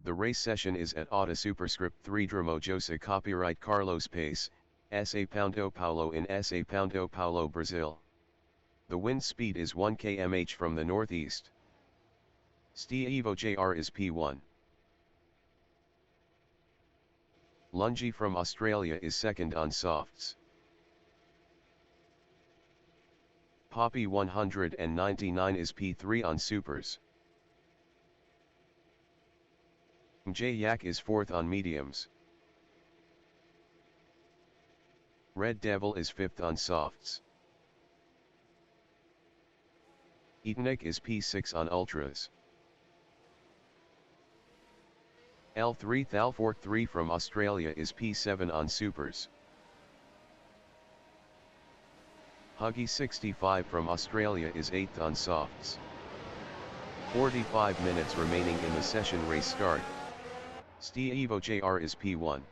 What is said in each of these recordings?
The race session is at Auto Superscript 3 Drimojosa, copyright Carlos Pace, Sao Paulo in Sao Paulo, Brazil. The wind speed is 1 km/h from the northeast. Steve JR is P1. Lungi from Australia is second on softs. Poppy 199 is P3 on supers. Yak is fourth on mediums. Red Devil is fifth on softs. Etonic is P6 on ultras. L3 Thalfort 3 from Australia is P7 on supers. Huggy 65 from Australia is 8th on softs. 45 minutes remaining in the session. Race start. Steve JR is P1.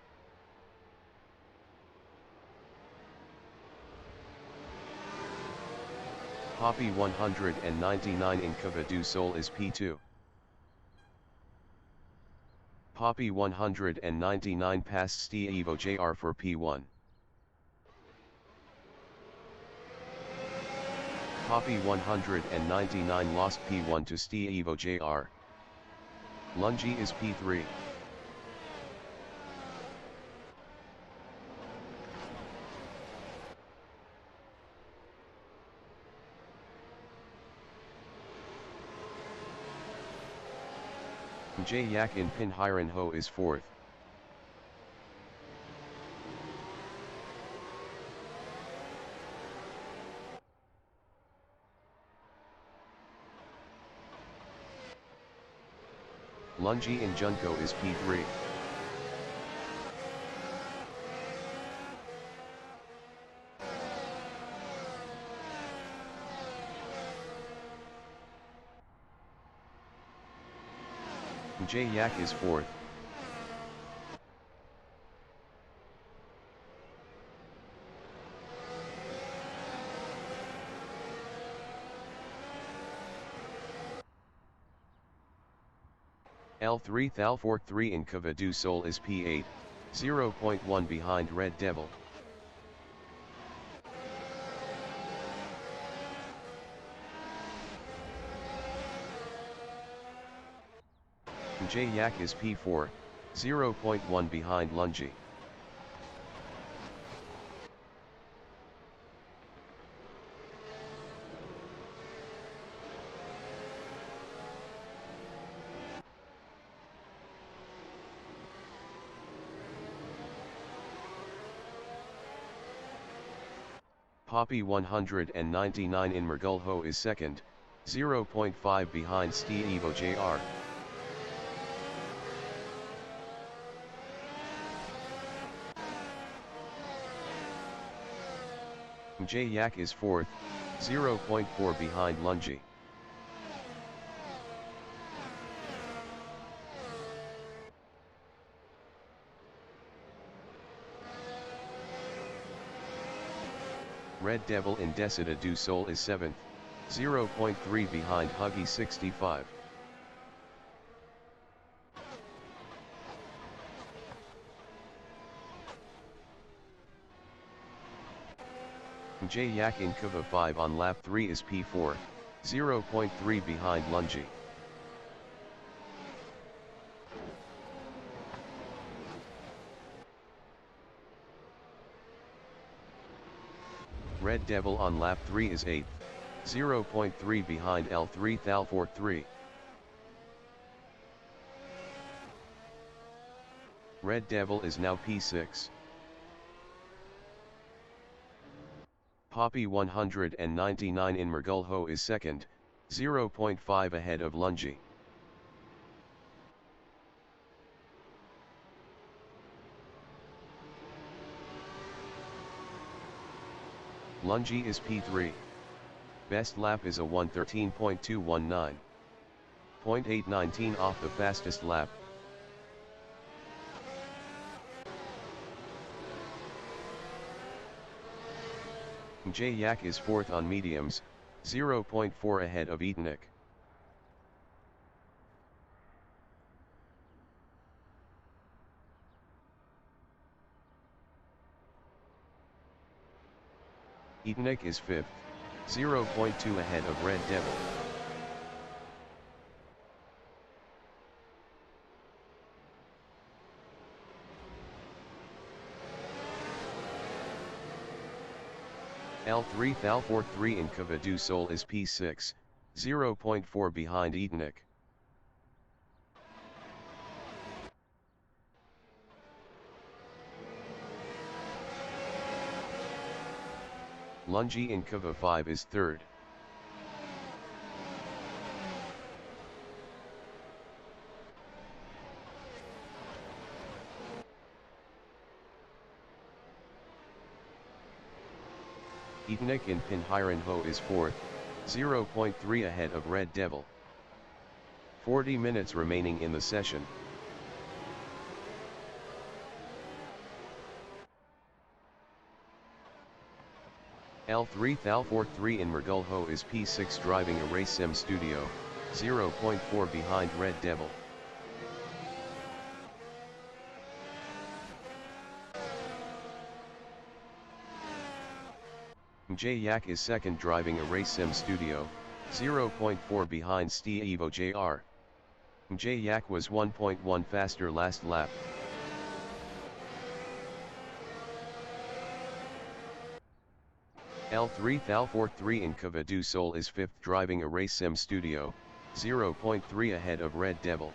Poppy 199 in Cava do Sol is P2. Poppy 199 passed Steve JR for P1. Poppy 199 lost P1 to Steve JR. Lungi is P3. Yak in Pinhiran Ho is fourth. Lungi in Junko is P3. Yak is fourth. L3 Thalfort 3 in Cava do Sol is P8, 0.1 behind Red Devil. Yak is P4, 0.1 behind Lungi. Poppy 199 in Mergulho is second, 0.5 behind Steve JR. Yak is fourth, 0.4 behind Lungi. Red Devil in Decida do Sol is 7th, 0.3 behind Huggy 65. Yak in Cava 5 on lap 3 is P4, 0.3 behind Lungi. Red Devil on lap 3 is 8th, 0.3 behind L3 Thalfort 3. Red Devil is now P6. Poppy 199 in Mergulho is second, 0.5 ahead of Lungi. Lungi is P3. Best lap is a 1:13.219. 0.819 off the fastest lap. Yak is fourth on mediums, 0.4 ahead of Etonic. Etnik is 5th, 0.2 ahead of Red Devil. L3 Thal43 in Cava du Sol is P6, 0.4 behind Etnik. Lungi in Cava 5 is 3rd. Etnik in Pinhiran Ho is 4th, 0.3 ahead of Red Devil. 40 minutes remaining in the session. L3 Thal43 in Mergul Ho is P6 driving a race sim studio, 0.4 behind Red Devil. Mj Yak is 2nd driving a race sim studio, 0.4 behind Steve Jr. Mj Yak was 1.1 faster last lap. L3 Thal43 in Cava du Sol is 5th driving a race sim studio, 0.3 ahead of Red Devil.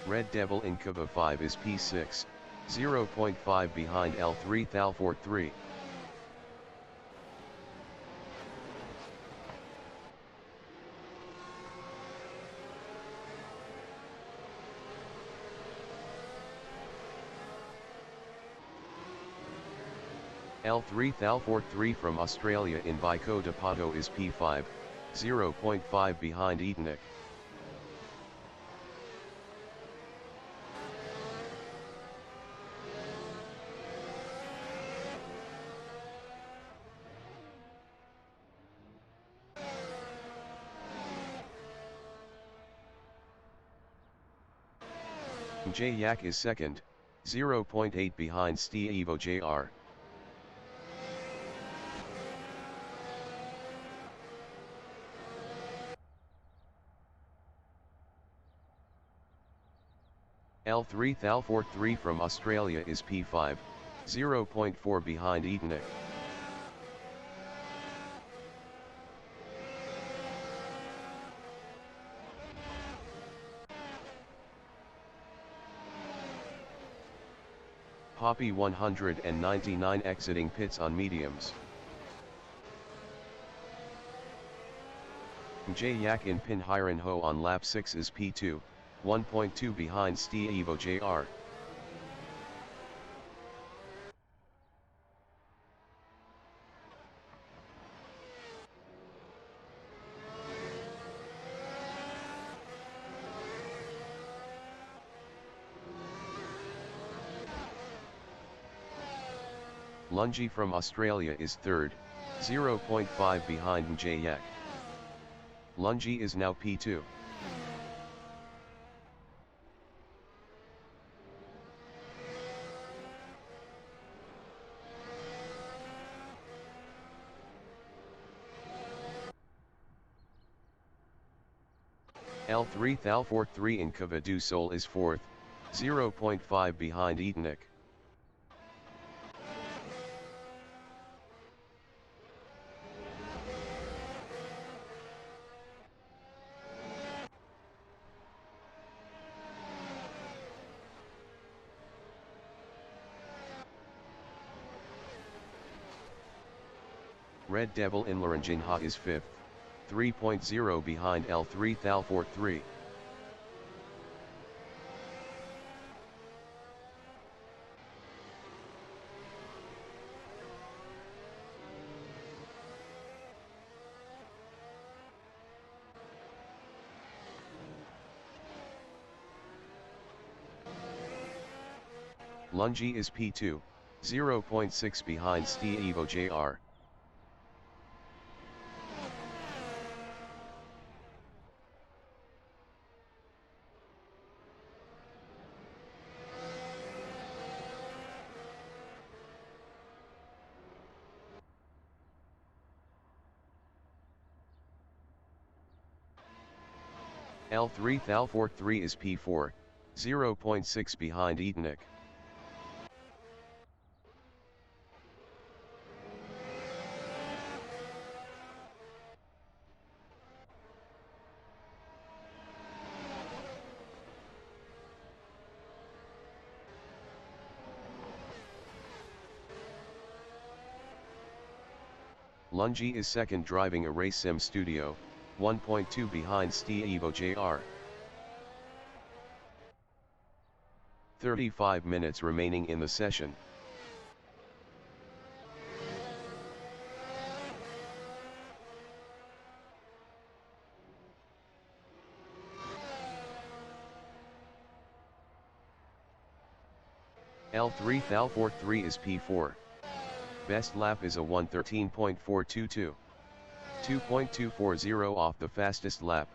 Red Devil in Cava 5 is P6, 0.5 behind L3 Thal43. L3 Thal43 from Australia in Baiko de Pato is P5, 0.5 behind Etnik. Mj Yak is 2nd, 0.8 behind Steve Jr. L3 Thal43 from Australia is P5, 0.4 behind Etnik. Poppy 199 exiting pits on mediums. Mj Yak in Pinhiran Ho on lap 6 is P2, 1.2 behind Steve Jr. Lungi from Australia is 3rd, 0.5 behind Mj Yak. Lungi is now P2. L3 Thal43 in Cava du Sol is 4th, 0.5 behind Etnik. Red Devil in Laranjinha is 5th, 3.0 behind L3 Thal43. Lungi is P2, 0.6 behind Steve Jr. L3 Thalfort 3 is P4, 0.6 behind Etonic. Lungi is second driving a race sim studio, 1.2 behind Evo JR. 35 minutes remaining in the session. L3 Thalfort 3 is P4. Best lap is a 1:13.422. 2.240 off the fastest lap.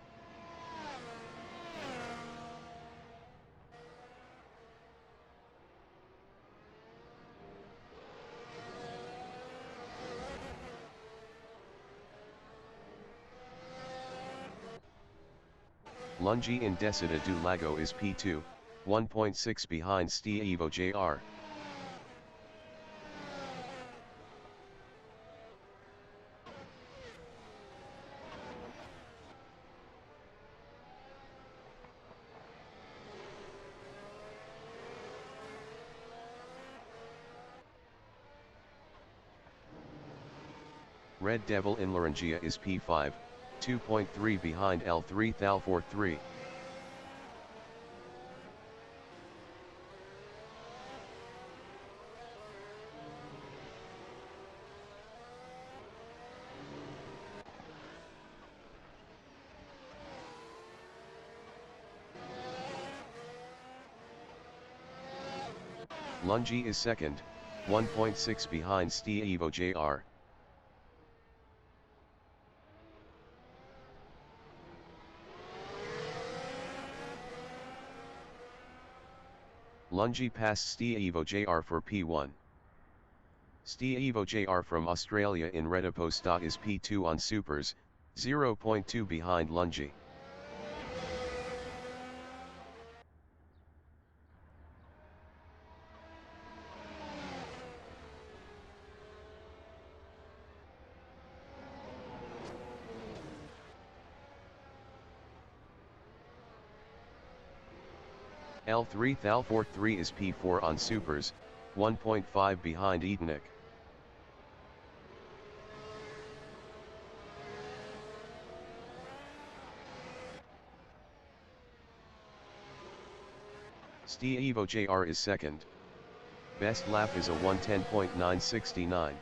Lungi in Desida do Lago is P2, 1.6 behind Evo JR. Red Devil in Larangia is P5, 2.3 behind L3 Thalfort 3. Lungi is second, 1.6 behind Evo JR. Lungi passed Evo JR for P1. Evo JR from Australia in Rediposta is P2 on Supers, 0.2 behind Lungi. L3 Thalfort 3 is P4 on Supers, 1.5 behind Etonic. Evo JR is second. Best lap is a 1:10.969.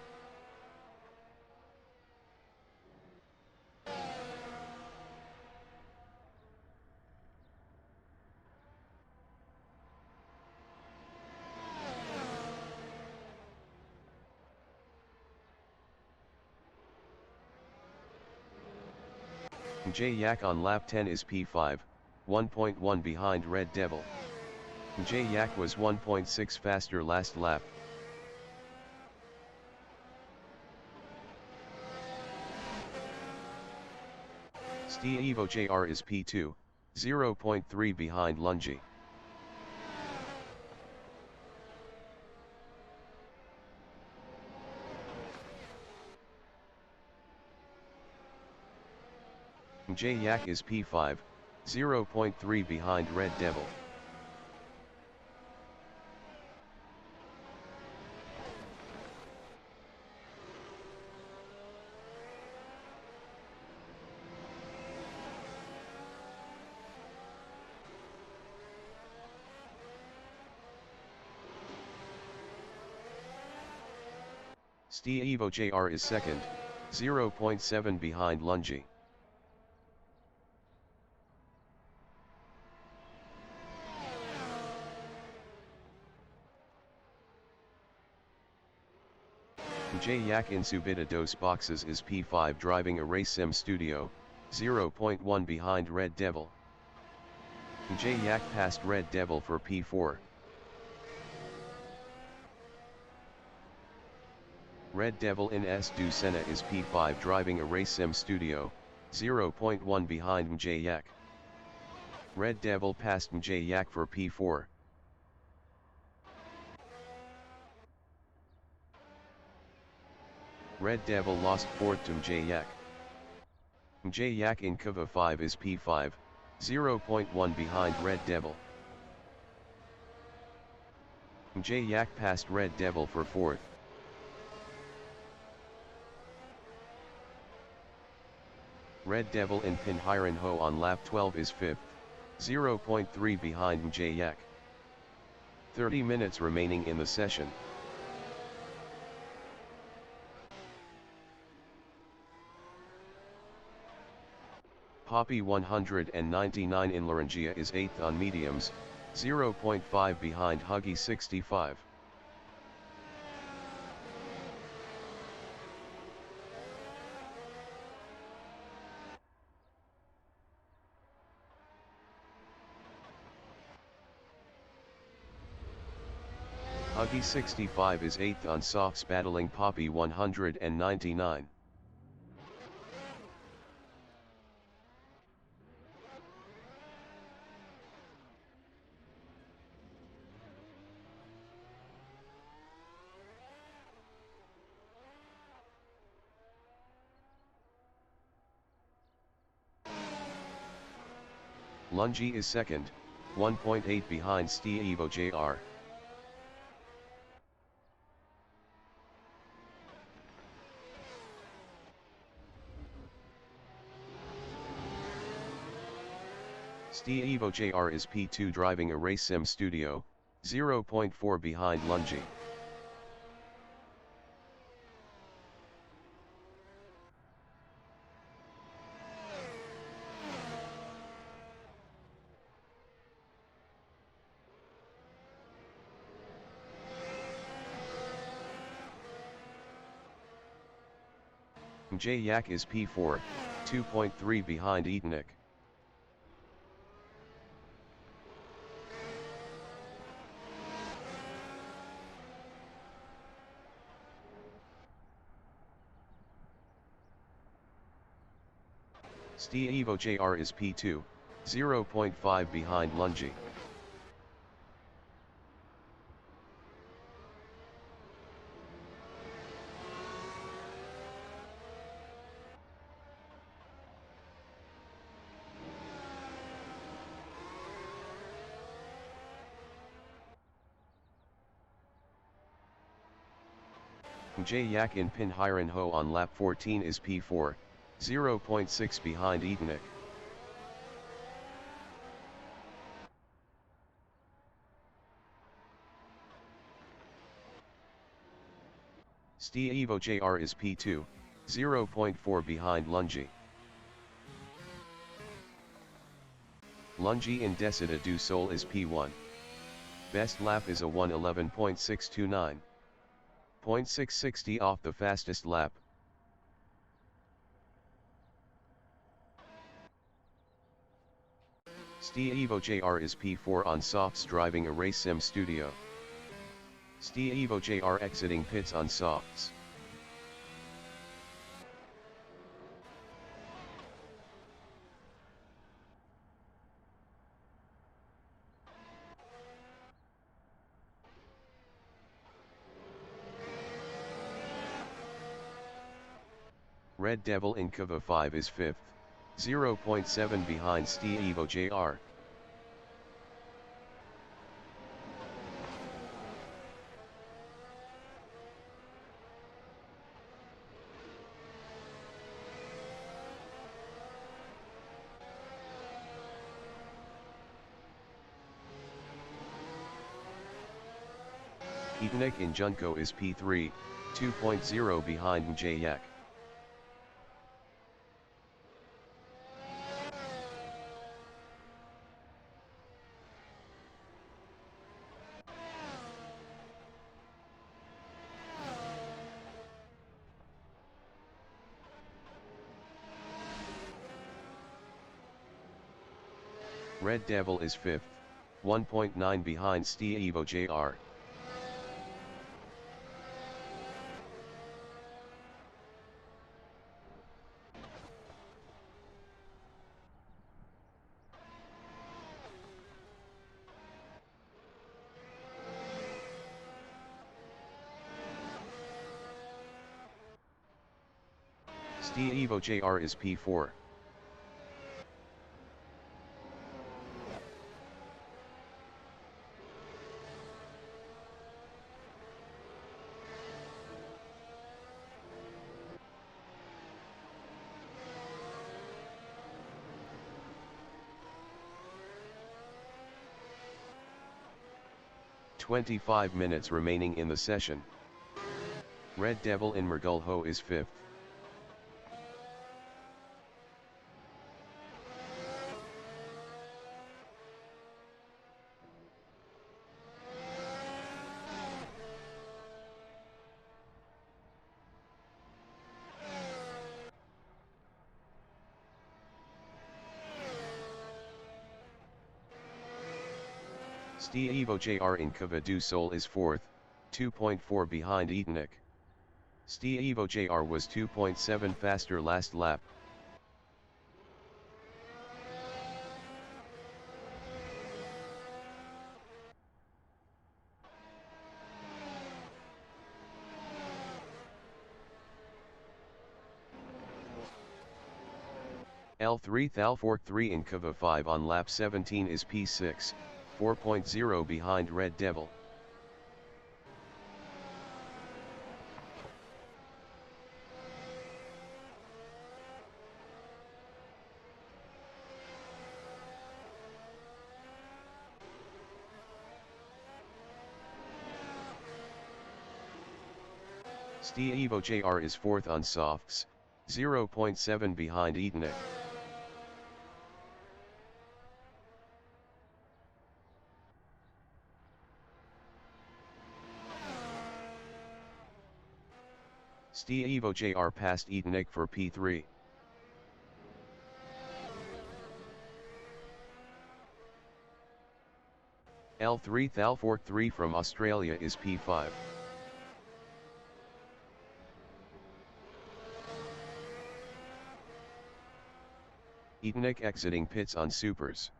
Yak on lap 10 is P5, 1.1 behind Red Devil. Yak was 1.6 faster last lap. Evo JR is P2, 0.3 behind Lungi. Yak is P5, 0.3 behind Red Devil. Evo JR is second, 0.7 behind Lungi. Yak in Subida dos Boxes is P5 driving a race sim studio, 0.1 behind Red Devil. Yak passed Red Devil for P4. Red Devil in S do Senna is P5 driving a race sim studio, 0.1 behind Yak. Red Devil passed Mj Yak for P4. Red Devil lost 4th to Mj Yak. Mj Yak in Kava 5 is P5, 0.1 behind Red Devil. Mj Yak passed Red Devil for 4th. Red Devil in Pinhiran Ho on lap 12 is 5th, 0.3 behind Mj Yak. 30 minutes remaining in the session. Poppy 199 in Larangia is 8th on mediums, 0.5 behind Huggy 65. Huggy 65 is 8th on softs battling Poppy 199. Lungi is 2nd, 1.8 behind Steve Jr. Steve Jr. is P2 driving a race sim studio, 0.4 behind Lungi. Mj Yak is P4, 2.3 behind Etanic. Steve Jr. is P2, 0.5 behind Lungi. Mj Yak in Pinhiran Ho on lap 14 is P4, 0.6 behind Etanic. Steve Jr. is P2, 0.4 behind Lungi. Lungi in Desida du Sol is P1. Best lap is a 1:11.629. 0.660 off the fastest lap. Steve Jr. is P4 on softs driving a race sim studio. Steve Jr. exiting pits on softs. Red Devil in Kava 5 is 5th, 0.7 behind Steve Jr. Etanic in Junko is P3, 2.0 behind Mj Yak. Red Devil is 5th, 1.9 behind Steve Jr. Evo JR is P4. "25 minutes remaining in the session. Red Devil in Mergulho is 5th. Evo JR in Cava do Sol is 4th, 2.4 behind Etonic. Evo JR was 2.7 faster last lap. L3 Thal43 in Cava 5 on lap 17 is P6, 4.0 behind Red Devil. Evo JR is 4th on softs, 0.7 behind Etonic. Evo JR passed Etonic for P3. L3 Thal43 from Australia is P5. Etonic exiting pits on supers.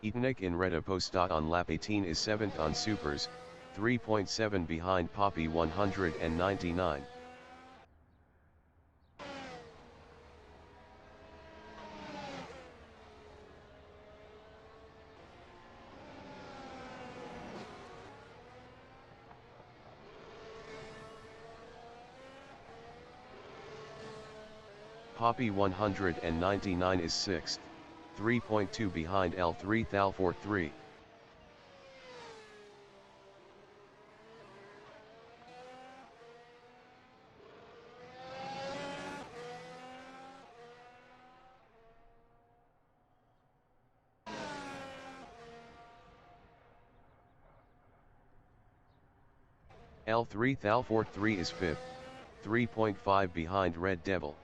Etonic in Red Apostat on lap 18 is 7th on supers, 3.7 behind Poppy 199. Poppy 199 is 6th, 3.2 behind L3 Thal43. L3 Thal43 is 5th, 3.5 behind Red Devil.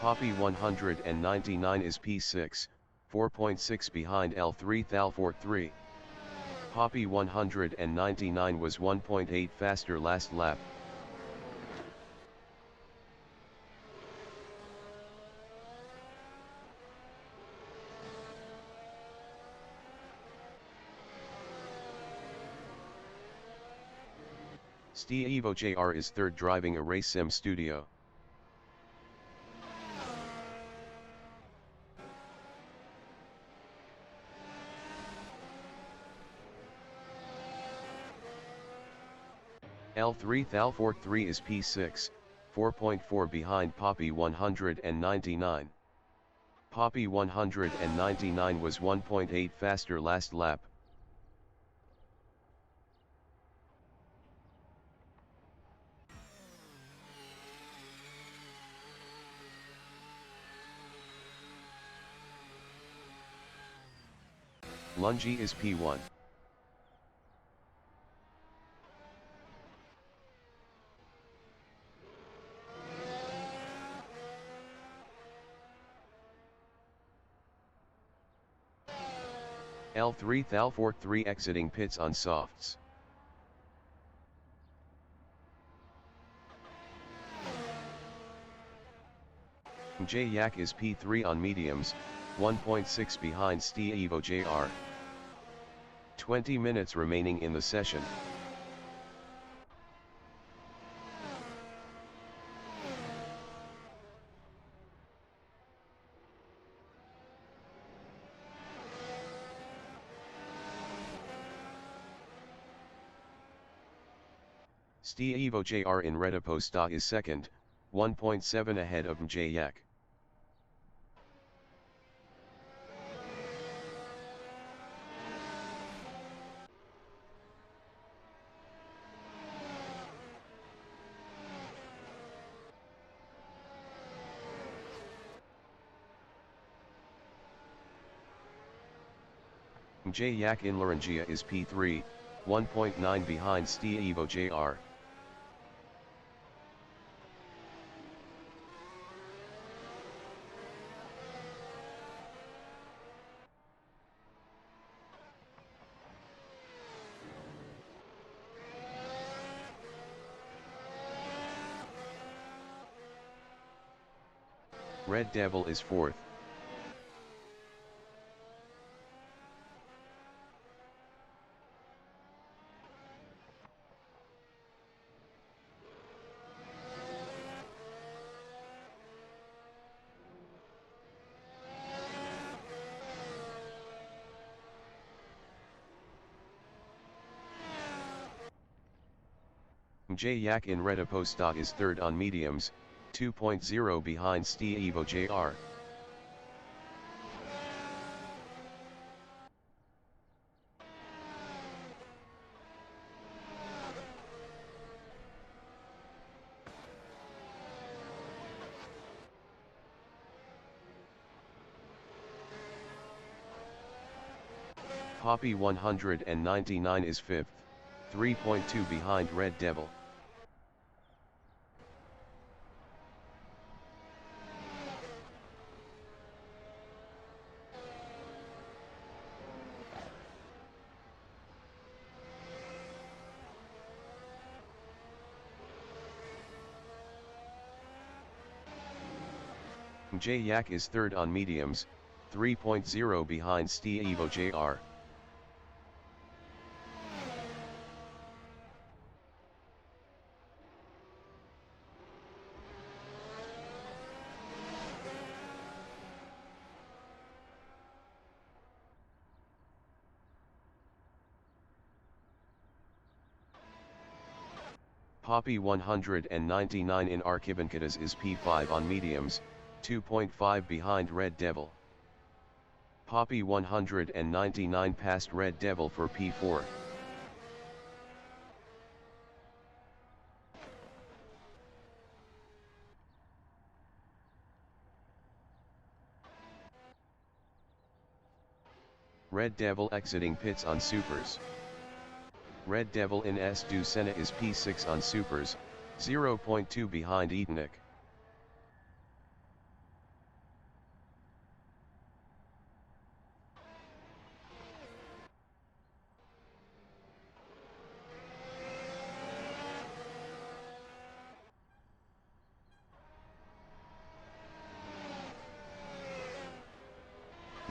Poppy 199 is P6, 4.6 behind L3 Thal43. Poppy 199 was 1.8 faster last lap. Evo JR is 3rd driving a race sim studio. L3 Thal43 is P6, 4.4 behind Poppy 199. Poppy 199 was 1.8 faster last lap. Lungi is P1. L3 Thal Fork 3 exiting pits on softs. J Yak is P3 on mediums, 1.6 behind Steve JR. 20 minutes remaining in the session. Steve JR in Rediposta is second, 1.7 ahead of J Yak. J Yak in Larangia is P3, 1.9 behind Steve JR. Red Devil is fourth. J Yak in Rediposta is third on mediums, 2.0 behind Steve JR. Poppy 199 is fifth, 3.2 behind Red Devil. J Yak is third on mediums, 3.0 behind Steve JR. Poppy 199 in Archibancatas is P5 on mediums, 2.5 behind Red Devil. Poppy 199 passed Red Devil for P4. Red Devil exiting pits on supers. Red Devil in S. Du Sena is P6 on supers, 0.2 behind Etonic.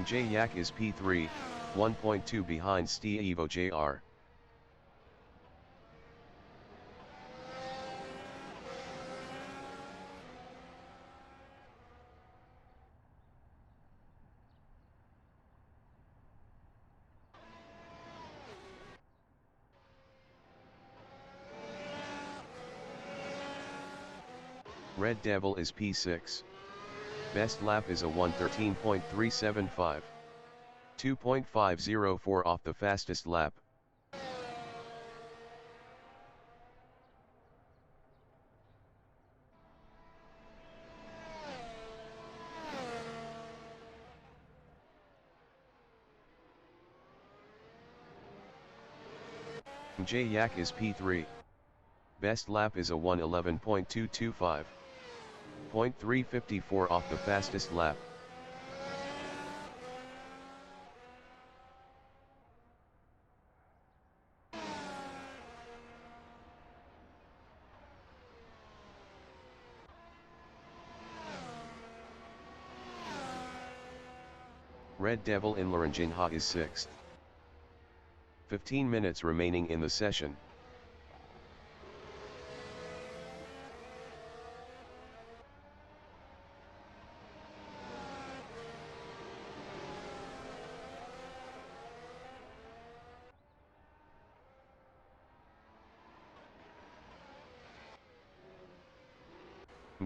J Yak is P3, 1.2 behind Steve JR. Red Devil is P6. Best lap is a 1:13.375. 2.504 off the fastest lap. J Yak is P3. Best lap is a 1:11.225. 0.354 off the fastest lap. Red Devil in Laranjinha is 6th. 15 minutes remaining in the session.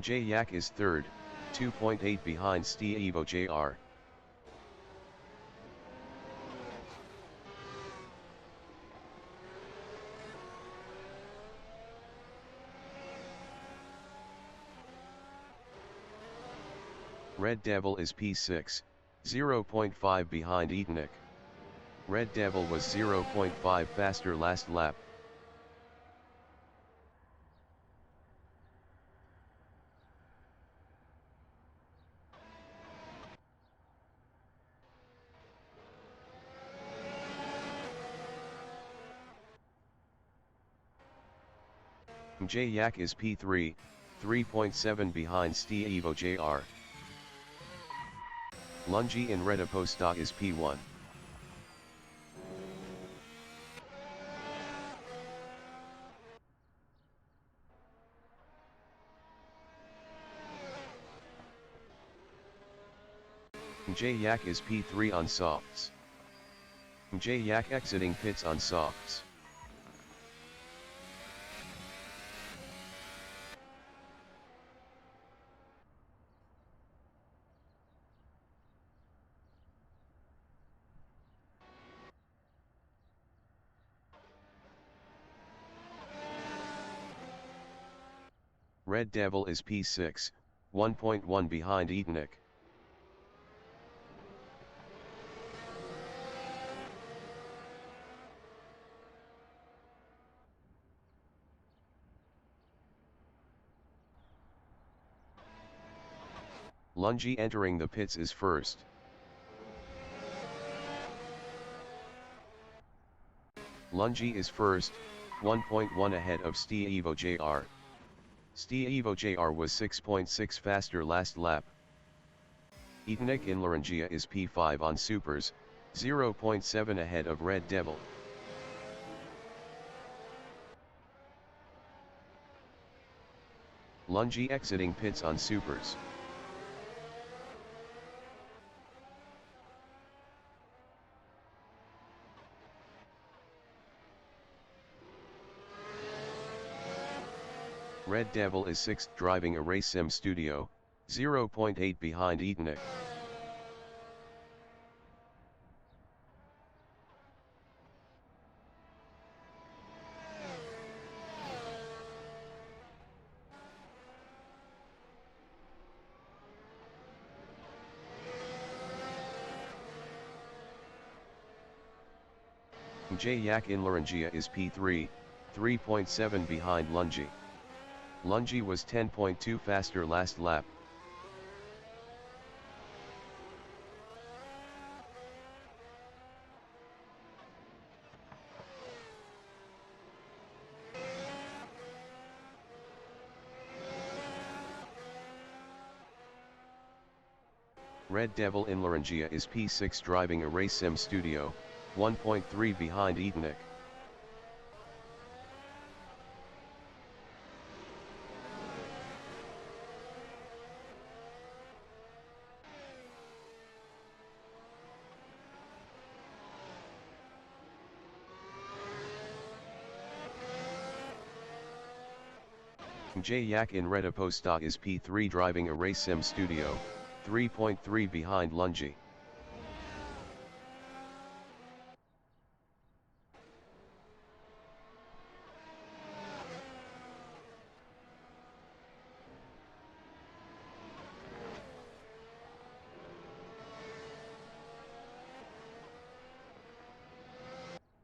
Yak is 3rd, 2.8 behind Steve Jr. Red Devil is P6, 0.5 behind Etonic. Red Devil was 0.5 faster last lap. Yak is P3, 3.7 behind Steve Jr. Lungi in Red Aposta is P1. Yak is P3 on softs. Yak exiting pits on softs. Red Devil is P6, 1.1 behind Etonic. Lungi entering the pits is first. Lungi is first, 1.1 ahead of Steve Jr. Steve Jr. was 6.6 faster last lap. Etonic in Laranjinha is P5 on supers, 0.7 ahead of Red Devil. Lungi exiting pits on supers. Red Devil is 6th driving a race sim studio, 0.8 behind Etonic. Yak in Laranjinha is P3, 3.7 behind Lungi. Lungi was 10.2 faster last lap. Red Devil in Laranjinha is P6 driving a race sim studio, 1.3 behind Etonic. Yak in Red Aposta is P3 driving a race sim studio, 3.3 behind Lungi.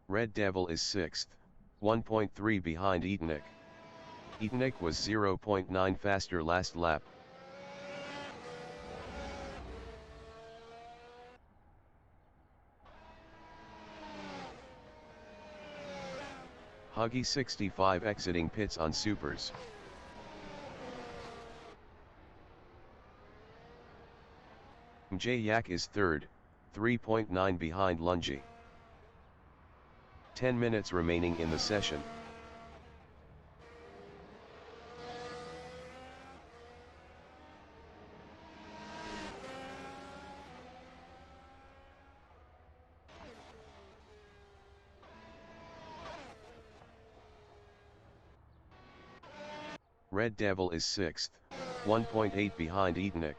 Red Devil is 6th, 1.3 behind Etonic. Etonic was 0.9 faster last lap. Huggy 65 exiting pits on supers. Yak is 3rd, 3.9 behind Lungi. 10 minutes remaining in the session. Red Devil is 6th, 1.8 behind Etonic.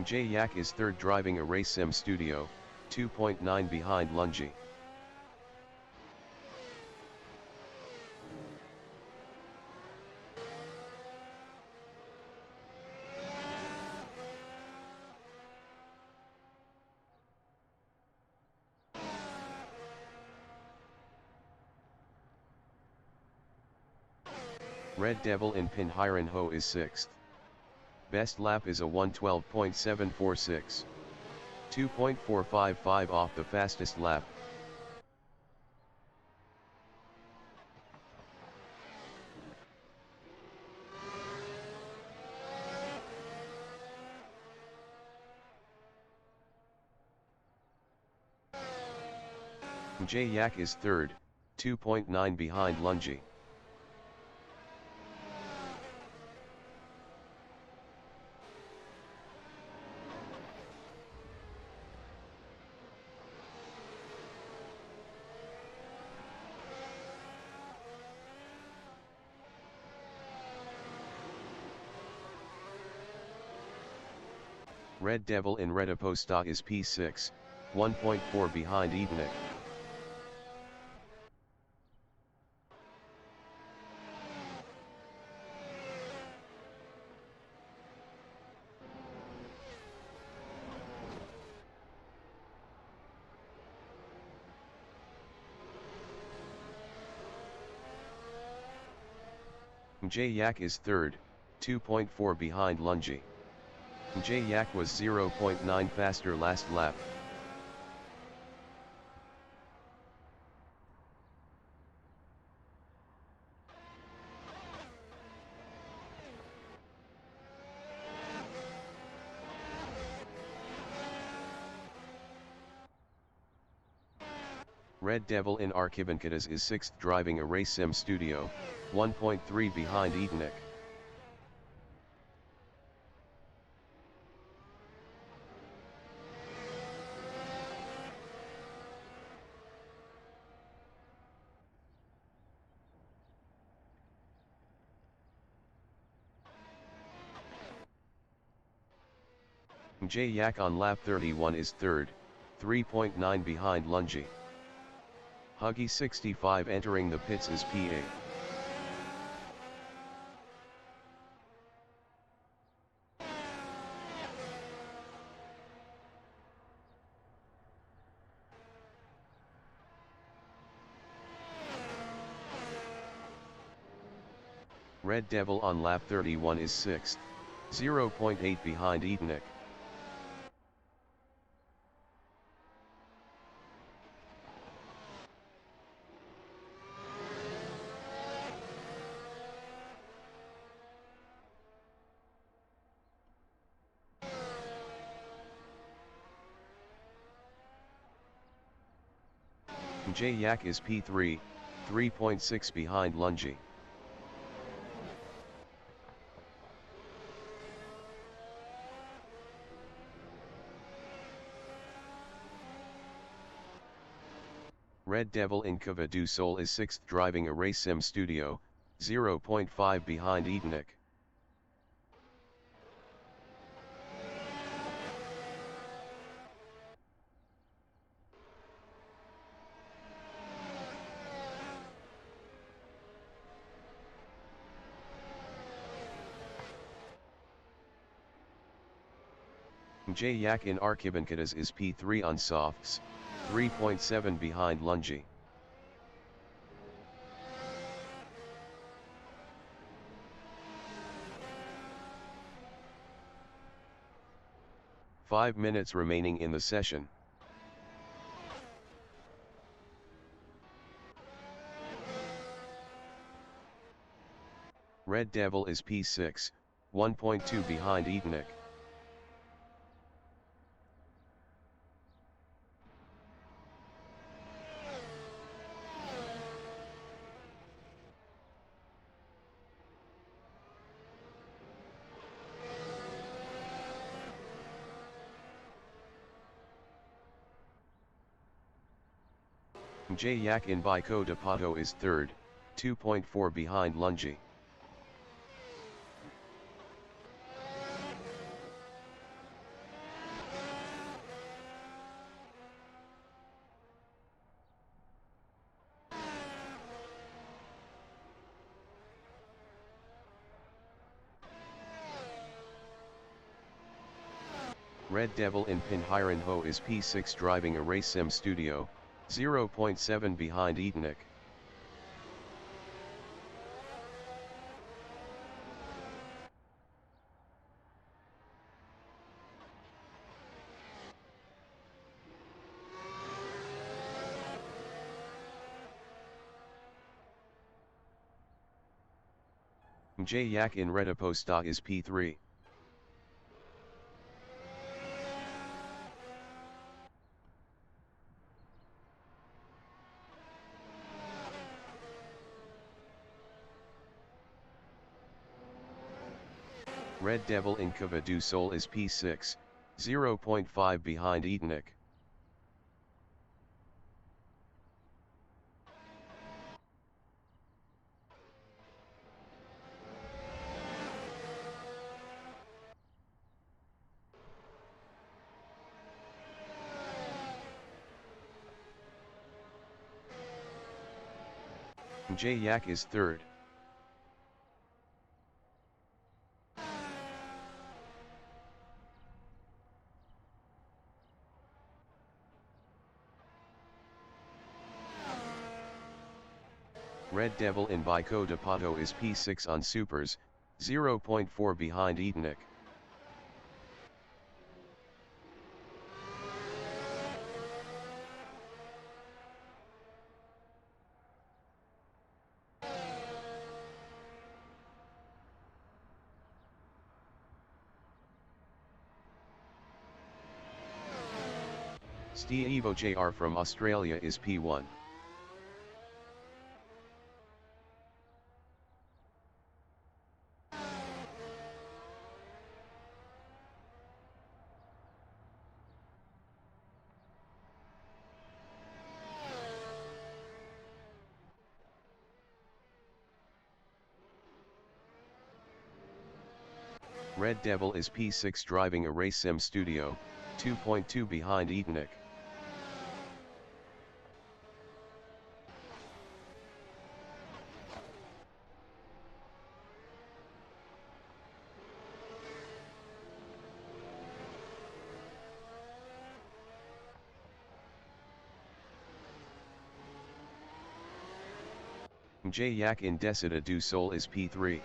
J Yak is 3rd driving a race sim studio, 2.9 behind Lungi. Red Devil in Pin Hiren Ho is 6th. Best lap is a 112.746. 2.455 off the fastest lap. J Yak is 3rd, 2.9 behind Lungi. Red Devil in Red Aposta is P6, 1.4 behind Etonic. J Yak is 3rd, 2.4 behind Lungi. J Yak was 0.9 faster last lap. Red Devil in Archibancadas is 6th driving a race sim studio, 1.3 behind Etonic. J Yak on lap 31 is 3rd, 3.9 behind Lungi. Huggy 65 entering the pits is P8. Red Devil on lap 31 is 6th, 0.8 behind Etonic. J Yak is P3, 3.6 behind Lungi. Red Devil in Cava du Sol is 6th driving a race sim studio, 0.5 behind Etonic. J Yak in Archibancadas is P3 on softs, 3.7 behind Lungi. 5 minutes remaining in the session. Red Devil is P6, 1.2 behind Etonic. J-Yak in Baiko de Pato is third, 2.4 behind Lungi. Red Devil in Pinhiran Ho is P6 driving a race sim studio, 0.7 behind Etonic. J-Yak in Rediposta is P3. Red Devil in Cavadu Sol is P6, 0.5 behind Etonic. J-Yak is third. Red Devil in Baiko de Pato is P6 on Supers, 0.4 behind Etonic. Steve Evo JR from Australia is P1. Red Devil is P6 driving a race sim studio, 2.2 behind Etonic. J-Yak in Decida du Sol is P3.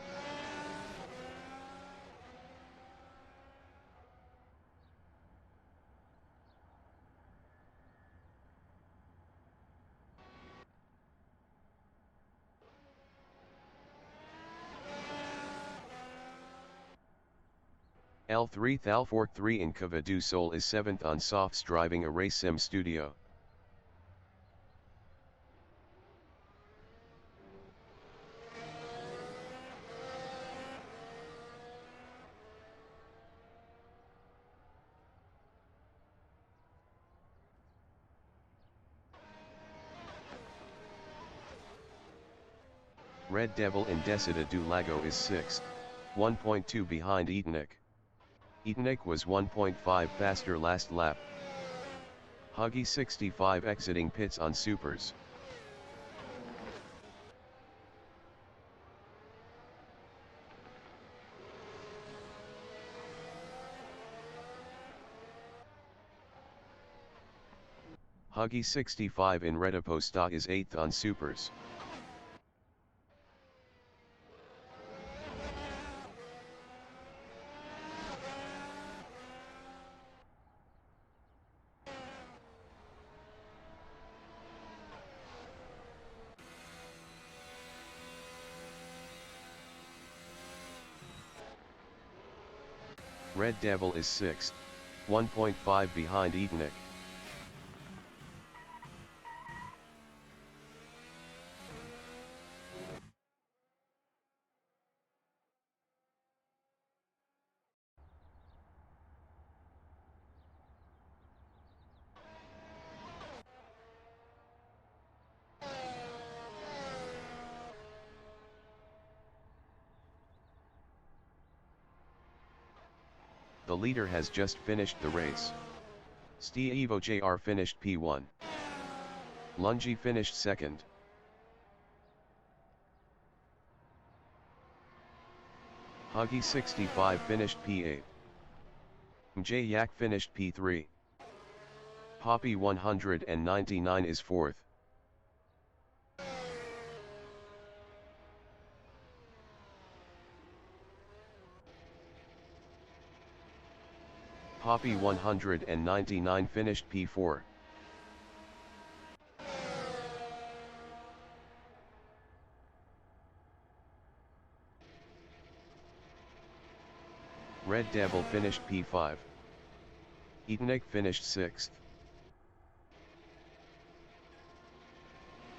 L3 Thalfork 3 in Cavadu Sol is 7th on Softs driving a race sim studio. Red Devil in Decida du Lago is 6th, 1.2 behind Etonic. Etonic was 1.5 faster last lap. Huggy 65 exiting pits on Supers. Huggy 65 in Rediposta is 8th on Supers. Red Devil is 6th, 1.5 behind Etonic. The leader has just finished the race. Steve JR finished P1. Lungi finished 2nd. Huggy 65 finished P8. J Yak finished P3. Poppy 199 is 4th. Poppy 199 finished P4. Red Devil finished P5. Etonic finished 6th.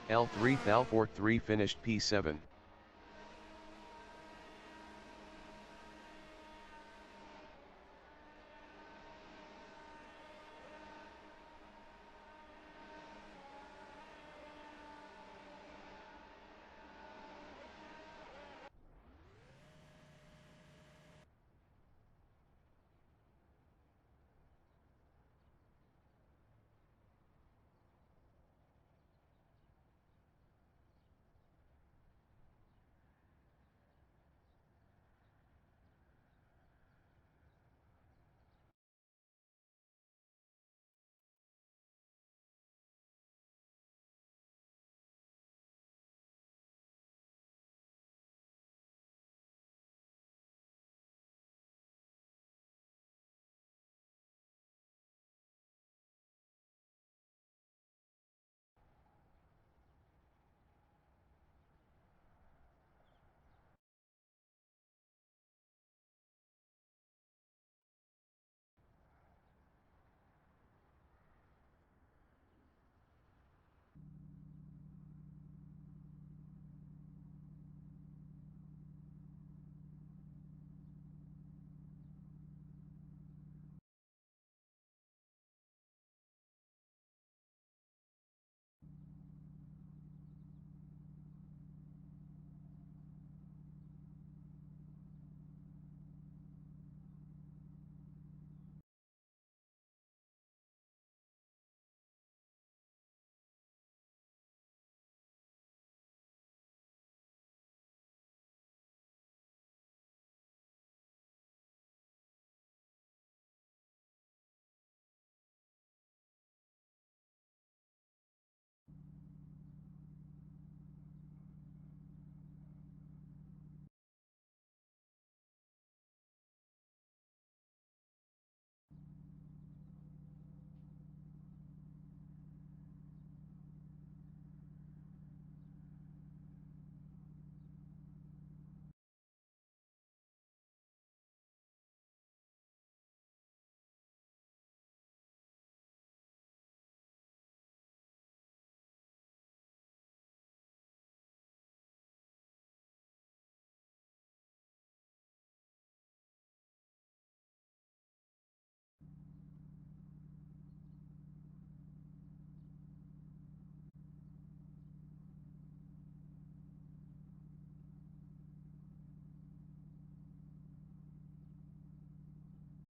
L3 Thal 43 finished P7.